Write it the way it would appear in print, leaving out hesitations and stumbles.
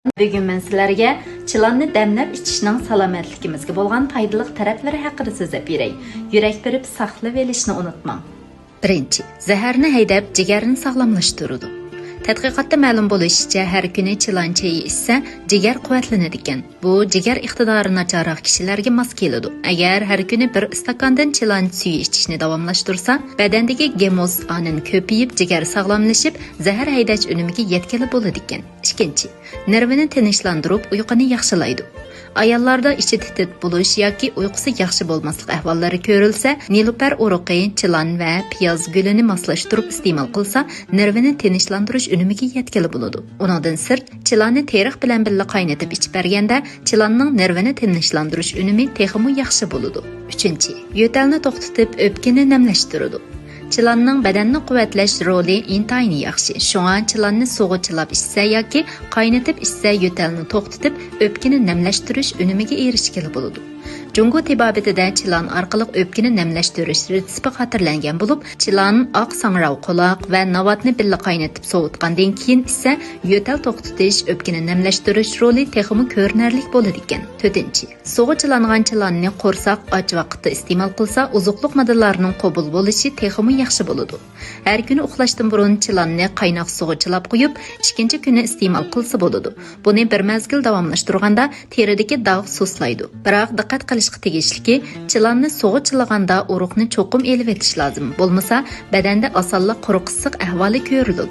Bugun men sizlarga chilanni damlab ichishning salomatligimizga bo'lgan foydali taraflari haqida so'zlab beray. Yurak berib saqlab olishni unutmang. Birinchi, zaharni haydab jigarni sog'lomlashtiradi. Tadqiqotda ma'lum bo'lishicha, har kuni chilan chayi ichsa, jigar quvvatlanadi ekan. Bu jigar iqtidori nacharroq kishilarga mos keladi. Agar har kuni bir stakandan chilan suvi ichishni davomlashtirsa, badandagi gemoz anin ko'payib, jigar sog'lomlashib, zahar haydash unimiga yetkili bo'ladi ekan. Ikkinchi, nervini tinchlantirib, uyquni yaxshilaydi. Ayollarda ichi titit bo'lish yoki uyqusi yaxshi bo'lmaslik ahvollari ko'rilsa, nilupar uruqi, chilan va piyoz gulini moslashtirib iste'mol qilsa, nervini tinchlantirish unimiga yetkili bo'ladi. Undan sirt, chilanni teriq bilan birga qaynatib ichib berganda, chilanning nervini tinchlantirish unimi texmi yaxshi bo'ladi. Uchinchi, yo'talni to'xtatib, o'pkani namlashtiradi. Chilanning badanni quvvatlash roli intayin yaxshi. Shunga chilanni suvga chilab ichsa yoki qaynatib ichsa yo'talni to'xtatib, o'pkani namlashtirish unimiga erishgili bo'ladi. Jungo tibobitida chilan orqali o'pkani namlashtirish retsepti xotirlangan bo'lib, chilan oq sangrav quloq va navatni birga qaynatib sovutgandan keyin esa yo'tal to'xtatish, o'pkani namlashtirish roli texmi ko'rinarli bo'ladi ekan. 4. Suvga chilangan chilanni qo'rsoq och vaqtda iste'mol qilsa, uzuqliq moddalarining qabul bo'lishi texmi yaxshi bo'ladi. Har kuni uxlashdan burun chilanni qaynoq suvga chilab qo'yib, ikkinchi kuni iste'mol qilsa bo'ladi. Buni bir mazgil davomlashtirganda teridagi dog' suslaydi. Biroq diqqat qilishga tegishliki, chilanni suvga chilaganda uruqni cho'qim elib etish lozim. Bo'lmasa, badanda osonlik quruq issiq ahvoli ko'riladi.